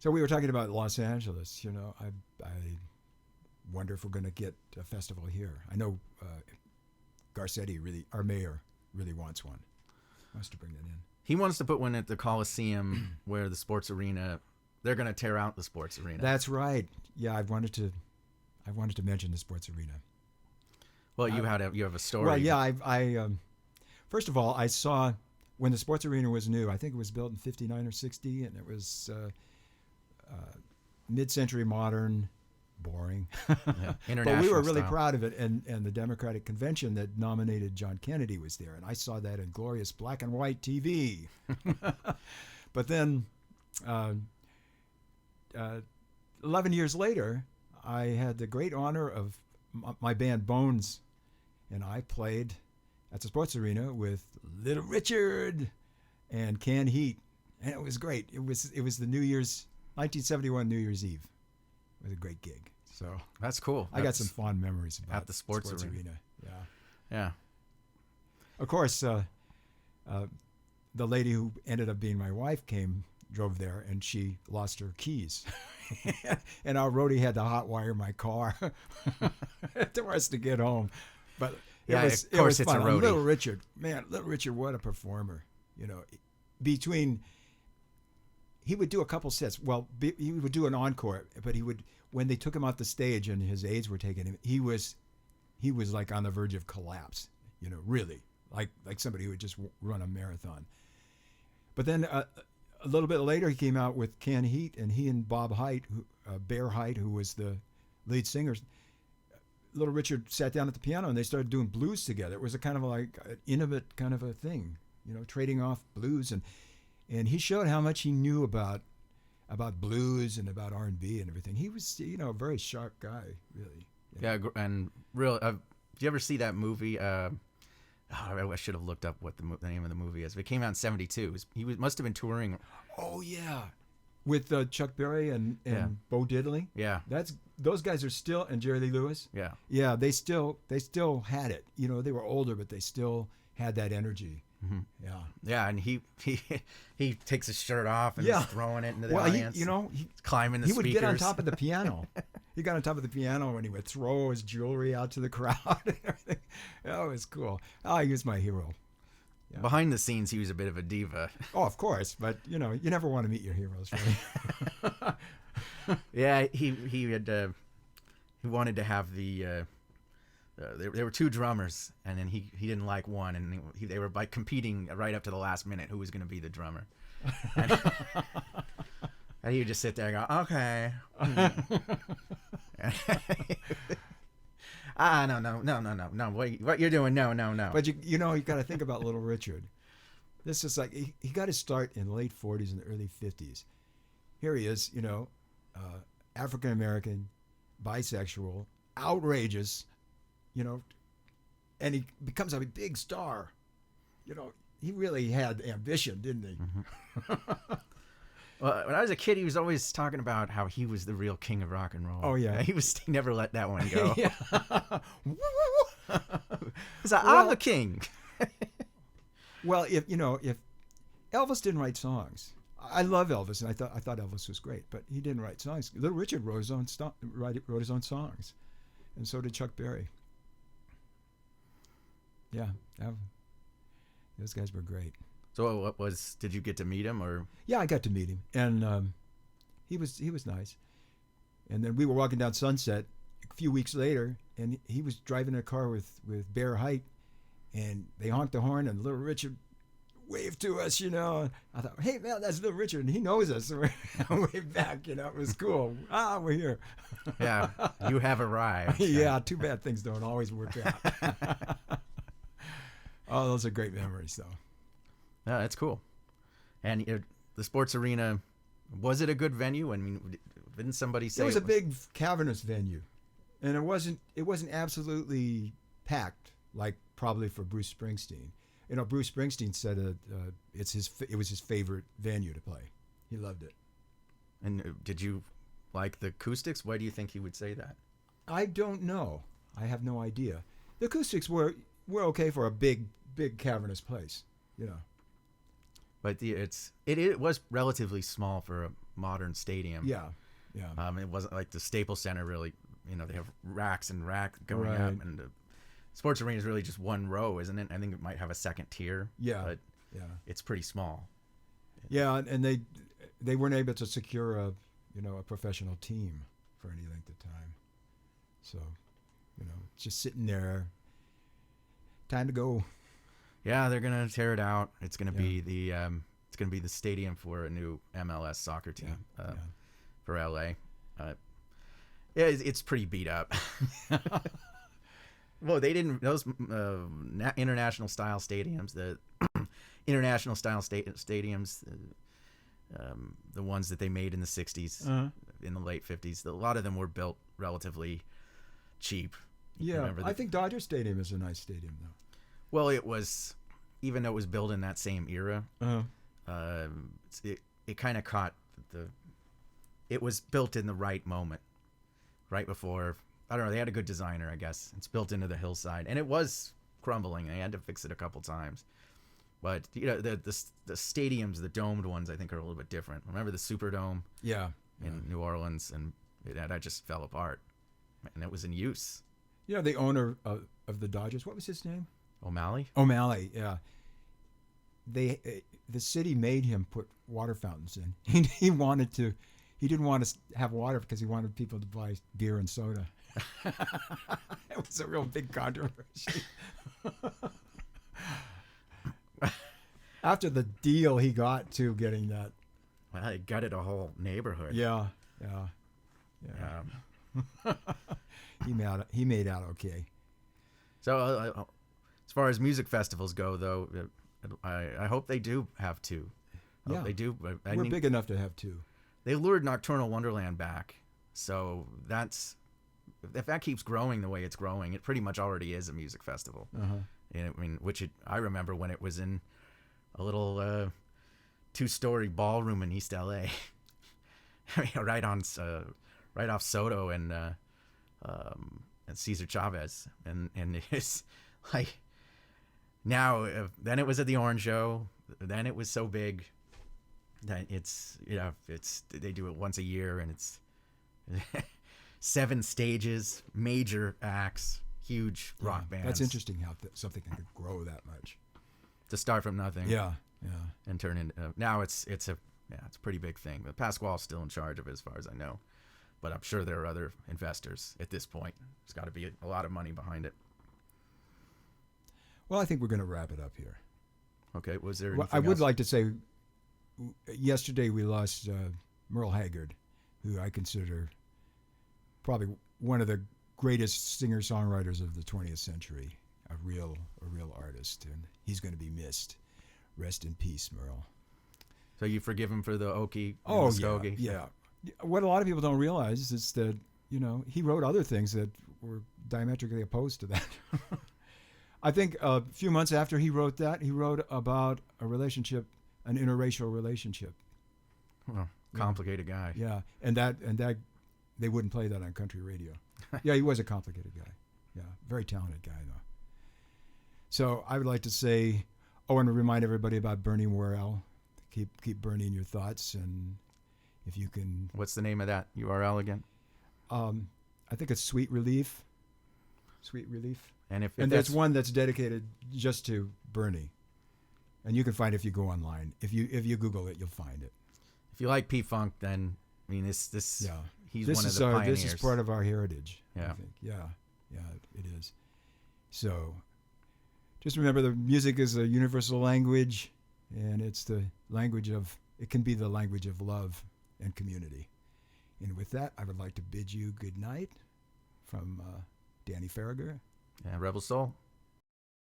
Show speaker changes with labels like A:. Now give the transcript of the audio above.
A: So we were talking about Los Angeles. I wonder if we're going to get a festival here. I know Garcetti, our mayor, really wants one. Wants to bring that in.
B: He wants to put one at the Coliseum where the sports arena. They're going to tear out the sports arena.
A: That's right. Yeah, I wanted to mention the sports arena.
B: Well, you have a story.
A: Well, yeah. I first of all, I saw when the sports arena was new. I think it was built in '59 or '60, and it was mid-century modern, boring.
B: Yeah,
A: but we were really
B: style.
A: proud of it, and the Democratic Convention that nominated John Kennedy was there, and I saw that in glorious black and white TV. But then, 11 years later, I had the great honor of my band Bones, and I played at the sports arena with Little Richard and Can Heat, and it was great. It was the 1971 New Year's Eve. It was a great gig. So
B: that's cool.
A: I got some fond memories about
B: at the sports arena.
A: Yeah.
B: Yeah.
A: Of course, the lady who ended up being my wife drove there, and she lost her keys. And our roadie had to hotwire my car for us to get home. But it was fun.
B: It's a roadie.
A: Little Richard, what a performer. He would do a couple sets. Well, he would do an encore, but when they took him off the stage and his aides were taking him, he was like on the verge of collapse. Really, like somebody who would just run a marathon. But then a little bit later, he came out with Can Heat, and he and Bob Hite, Bear Hite, who was the lead singer, Little Richard sat down at the piano and they started doing blues together. It was a kind of like an intimate kind of a thing, trading off blues, and he showed how much he knew about blues and about R&B and everything. He was, a very sharp guy, really.
B: Yeah, and real. Did you ever see that movie? I should have looked up what the name of the movie is. It came out in '72. He must have been touring.
A: Oh yeah, with Chuck Berry and Bo Diddley.
B: Yeah,
A: those guys are still, and Jerry Lee Lewis.
B: Yeah,
A: yeah, they still had it. They were older, but they still had that energy.
B: Mm-hmm.
A: Yeah,
B: yeah, and he takes his shirt off and is throwing it into the audience.
A: He
B: climbing the speakers.
A: He would get on top of the piano. He got on top of the piano and he would throw his jewelry out to the crowd and everything. Oh, it was cool. Oh, he was my hero.
B: Yeah. Behind the scenes, he was a bit of a diva.
A: Oh, of course, but you never want to meet your heroes, really.
B: Yeah, he wanted to have the. There were two drummers, and then he didn't like one, and they were competing right up to the last minute who was going to be the drummer. And he would just sit there and go, okay. No. What you're doing? No.
A: But you got to think about Little Richard. This is like he got his start in the late 40s and the early 50s. Here he is, African American, bisexual, outrageous. And he becomes a big star. He really had ambition, didn't he?
B: Mm-hmm. Well, when I was a kid, he was always talking about how he was the real king of rock and roll.
A: Oh yeah,
B: he never let that one go.
A: Yeah.
B: He's like, I'm the king.
A: Well, if Elvis didn't write songs, I love Elvis, and I thought Elvis was great, but he didn't write songs. Little Richard wrote his own songs, and so did Chuck Berry. Yeah, those guys were great.
B: So did you get to meet him or?
A: Yeah, I got to meet him, and he was nice. And then we were walking down Sunset a few weeks later, and he was driving a car with Bear Hite, and they honked the horn, and Little Richard waved to us, I thought, hey man, that's Little Richard, and he knows us. So we waved back, it was cool. We're here.
B: Yeah, you have arrived.
A: Yeah, too bad things don't always work out. Oh, those are great memories, though.
B: Yeah, that's cool. And the sports arena, was it a good venue? I mean, didn't somebody say
A: it was a big cavernous venue, and it wasn't absolutely packed like probably for Bruce Springsteen. Bruce Springsteen said it was his favorite venue to play. He loved it.
B: And did you like the acoustics? Why do you think he would say that?
A: I don't know. I have no idea. The acoustics were okay for a big cavernous place,
B: But it was relatively small for modern stadium.
A: Yeah, yeah.
B: It wasn't like the Staples Center really. They have racks and racks going
A: Right.
B: up, and the sports arena is really just one row, isn't it? I think it might have a second tier.
A: Yeah,
B: But
A: yeah.
B: it's pretty small.
A: Yeah, and they weren't able to secure a professional team for any length of time. So, just sitting there. Time to go.
B: Yeah, they're gonna tear it out. It's gonna
A: Yeah.
B: be the stadium for a new MLS soccer team for LA. Yeah, it's pretty beat up. Well, they didn't those international style stadiums, the international style stadiums, the ones that they made in the 60s, in the late 50s. A lot of them were built relatively cheap.
A: Yeah, I think Dodger Stadium is a nice stadium, though.
B: Well, it was, even though it was built in that same era, it kind of caught it was built in the right moment, right before, I don't know, they had a good designer, I guess. It's built into the hillside, and it was crumbling. They had to fix it a couple times. But, the stadiums, the domed ones, I think are a little bit different. Remember the Superdome in New Orleans, and that just fell apart, and it was in use.
A: Yeah, the owner of the Dodgers, what was his name?
B: O'Malley?
A: O'Malley, yeah. The city made him put water fountains in. He didn't want to have water because he wanted people to buy beer and soda. It was a real big controversy. After the deal he got to getting that.
B: Well, he gutted a whole neighborhood.
A: Yeah. He made out okay.
B: So as far as music festivals go, though, I hope they do have two. I hope they do.
A: We're big enough to have two.
B: They lured Nocturnal Wonderland back, so if that keeps growing the way it's growing, it pretty much already is a music festival. I remember when it was in a little 2-story ballroom in East LA, right off Soto and Cesar Chavez, and it's like now. Then it was at the Orange Show. Then it was so big that it's they do it once a year, and it's 7 stages, major acts, huge rock bands.
A: That's interesting how something can grow that much.
B: To start from nothing.
A: Yeah.
B: And turn into now it's a pretty big thing. But Pasquale's still in charge of it, as far as I know. But I'm sure there are other investors at this point. There's got to be a lot of money behind it.
A: Well, I think we're going to wrap it up here.
B: Okay. Was there?
A: Well, I would like to say, yesterday we lost Merle Haggard, who I consider probably one of the greatest singer-songwriters of the 20th century. A real artist, and he's going to be missed. Rest in peace, Merle.
B: So you forgive him for the Okie?
A: Oh, yeah. What a lot of people don't realize is that he wrote other things that were diametrically opposed to that. I think a few months after he wrote that, he wrote about a relationship, an interracial relationship.
B: Well, complicated guy.
A: Yeah, and that they wouldn't play that on country radio. Yeah, he was a complicated guy. Yeah, very talented guy though. So I would like to say, and to remind everybody about burning Worrell. Keep burning your thoughts, and if you can.
B: What's the name of that URL again?
A: I think it's Sweet Relief. Sweet Relief.
B: And
A: there's one that's dedicated just to Bernie, and you can find it if you go online. If you Google it, you'll find it.
B: If you like P-Funk, then he's one of the pioneers.
A: This is part of our heritage.
B: Yeah.
A: I think. Yeah, it is. So, just remember, the music is a universal language, and it's the language of. It can be the language of love and community. And with that, I would like to bid you good night from Danny Faragher.
B: Yeah, Rebel Soul.